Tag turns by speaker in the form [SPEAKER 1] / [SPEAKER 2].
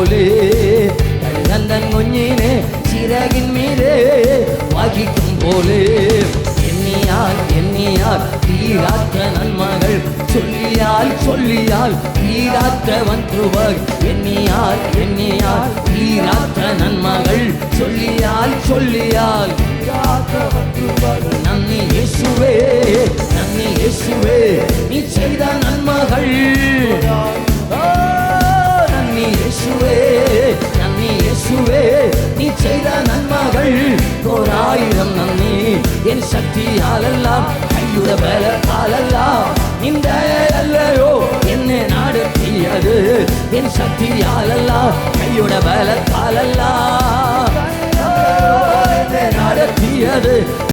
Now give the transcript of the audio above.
[SPEAKER 1] പോലെ കഴുകന്തൻ കുഞ്ഞിനെ ചിറകിൻ മീതെ വഹിക്കും പോലെ എണ്ണിയാൽ എണ്ണിയാൽ തീരാത്ത നന്മകൾ ചൊല്ലിയാൽ ചൊല്ലിയാൽ തീരാത്തവൻ കൃപകൾ എണ്ണിയാൽ എണ്ണിയാൽ തീരാത്ത നന്മകൾ ചൊല്ലിയാൽ ചൊല്ലിയാൽ തീരാത്തവൻ കൃപകൾ നന്ദി യേശുവേ നന്ദി യേശുവേ നീ ചെയ്ത നന്മകൾ നന്ദി യേശുവേ നന്ദി യേശുവേ നീ ചെയ്ത നന്മകൾ ഒരായിരം നന്ദി എൻ ശക്തിയാലല്ല കയ്യുടെ ബലത്താലല്ല നിന്ദയല്ലയോ എന്നെ നടത്തിയത് എൻ ശക്തിയാലല്ല കയ്യുടെ ബലത്താലല്ല എന്നെ നടത്തിയത്